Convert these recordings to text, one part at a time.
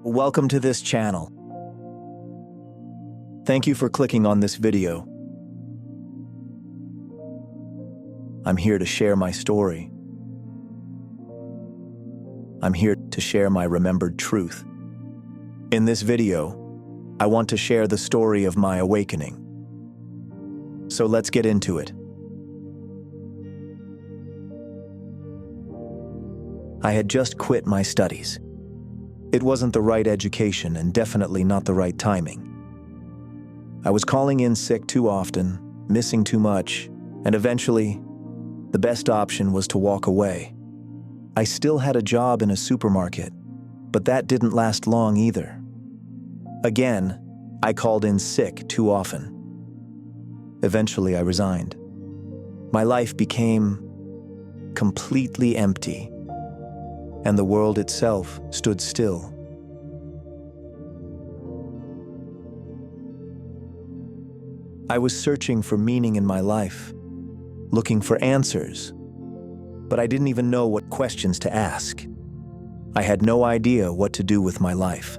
Welcome to this channel. Thank you for clicking on this video. I'm here to share my story. I'm here to share my remembered truth. In this video, I want to share the story of my awakening. So let's get into it. I had just quit my studies. It wasn't the right education and definitely not the right timing. I was calling in sick too often, missing too much, and eventually, the best option was to walk away. I still had a job in a supermarket, but that didn't last long either. Again, I called in sick too often. Eventually, I resigned. My life became completely empty, and the world itself stood still. I was searching for meaning in my life, looking for answers, but I didn't even know what questions to ask. I had no idea what to do with my life.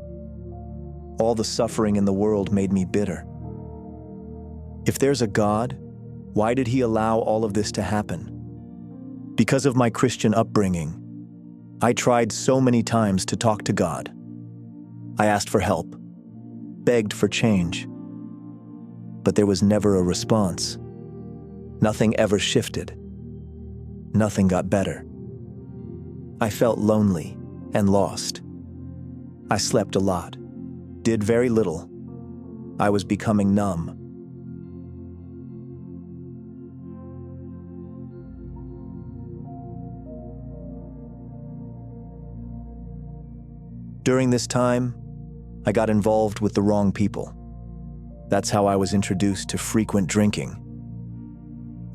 All the suffering in the world made me bitter. If there's a God, why did He allow all of this to happen? Because of my Christian upbringing, I tried so many times to talk to God. I asked for help, begged for change, but there was never a response. Nothing ever shifted. Nothing got better. I felt lonely and lost. I slept a lot, did very little. I was becoming numb. During this time, I got involved with the wrong people. That's how I was introduced to frequent drinking.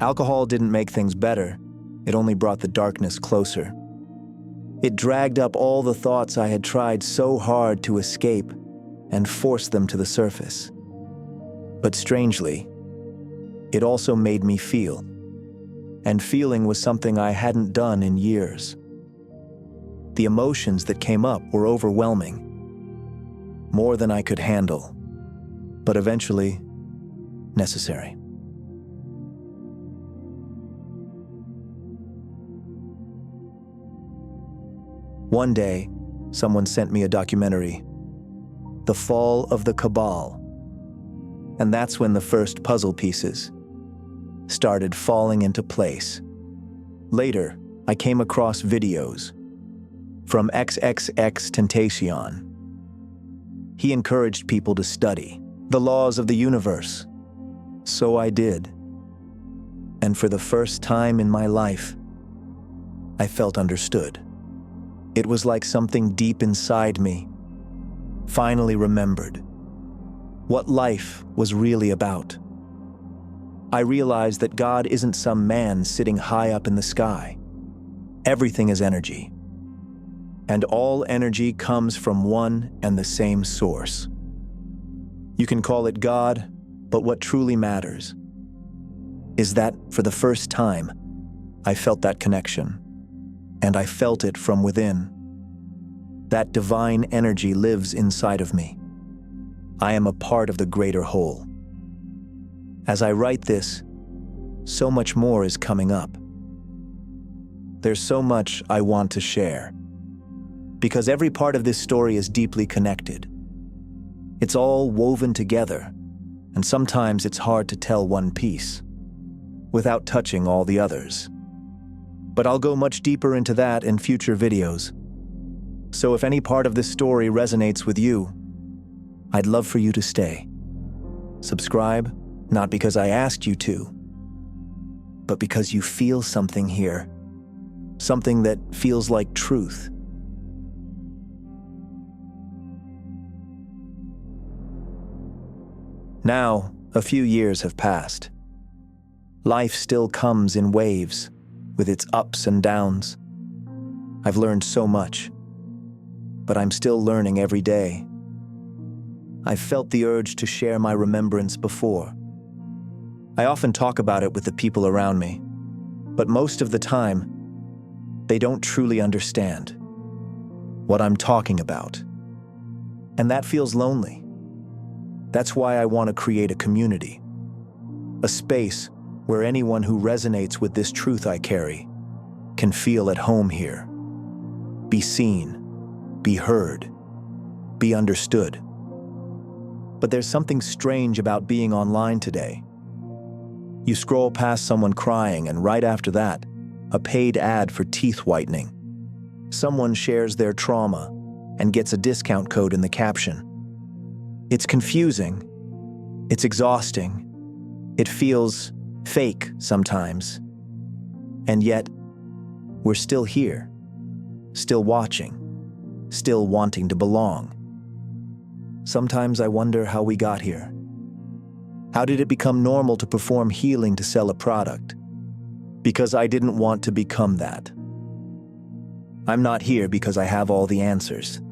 Alcohol didn't make things better, it only brought the darkness closer. It dragged up all the thoughts I had tried so hard to escape and forced them to the surface. But strangely, it also made me feel. And feeling was something I hadn't done in years. The emotions that came up were overwhelming, more than I could handle, but eventually necessary. One day, someone sent me a documentary, The Fall of the Cabal, and that's when the first puzzle pieces started falling into place. Later, I came across videos from XXXTentacion. He encouraged people to study the laws of the universe. So I did. And for the first time in my life, I felt understood. It was like something deep inside me finally remembered what life was really about. I realized that God isn't some man sitting high up in the sky. Everything is energy. And all energy comes from one and the same source. You can call it God, but what truly matters is that for the first time, I felt that connection, and I felt it from within. That divine energy lives inside of me. I am a part of the greater whole. As I write this, so much more is coming up. There's so much I want to share, because every part of this story is deeply connected. It's all woven together, and sometimes it's hard to tell one piece without touching all the others. But I'll go much deeper into that in future videos. So if any part of this story resonates with you, I'd love for you to stay. Subscribe, not because I asked you to, but because you feel something here, something that feels like truth. Now, a few years have passed. Life still comes in waves, with its ups and downs. I've learned so much, but I'm still learning every day. I've felt the urge to share my remembrance before. I often talk about it with the people around me, but most of the time, they don't truly understand what I'm talking about. And that feels lonely. That's why I want to create a community, a space where anyone who resonates with this truth I carry can feel at home here, be seen, be heard, be understood. But there's something strange about being online today. You scroll past someone crying, and right after that, a paid ad for teeth whitening. Someone shares their trauma and gets a discount code in the caption. It's confusing. It's exhausting. It feels fake sometimes. And yet, we're still here, still watching, still wanting to belong. Sometimes I wonder how we got here. How did it become normal to perform healing to sell a product? Because I didn't want to become that. I'm not here because I have all the answers.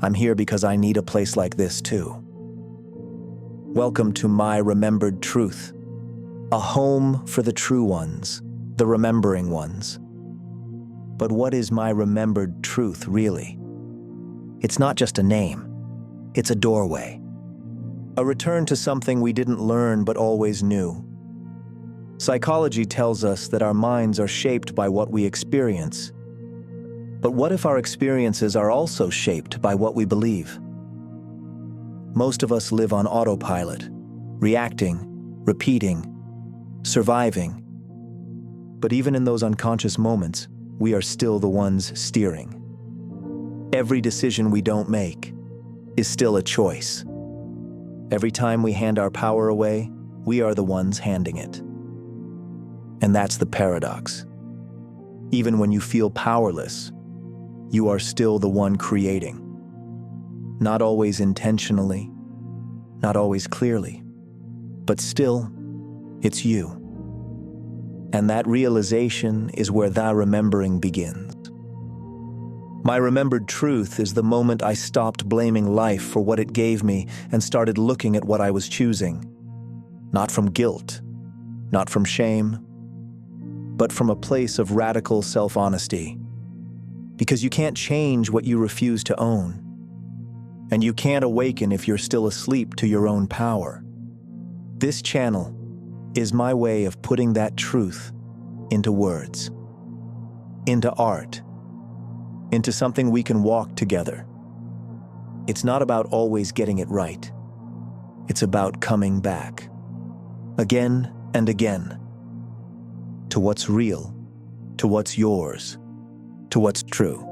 I'm here because I need a place like this too. Welcome to My Remembered Truth, a home for the true ones, the remembering ones. But what is My Remembered Truth really? It's not just a name. It's a doorway. A return to something we didn't learn but always knew. Psychology tells us that our minds are shaped by what we experience. But what if our experiences are also shaped by what we believe? Most of us live on autopilot, reacting, repeating, surviving. But even in those unconscious moments, we are still the ones steering. Every decision we don't make is still a choice. Every time we hand our power away, we are the ones handing it. And that's the paradox. Even when you feel powerless, you are still the one creating. Not always intentionally, not always clearly, but still, it's you. And that realization is where thy remembering begins. My remembered truth is the moment I stopped blaming life for what it gave me and started looking at what I was choosing. Not from guilt, not from shame, but from a place of radical self-honesty. Because you can't change what you refuse to own. And you can't awaken if you're still asleep to your own power. This channel is my way of putting that truth into words, into art, into something we can walk together. It's not about always getting it right. It's about coming back, again and again, to what's real, to what's yours, to what's true.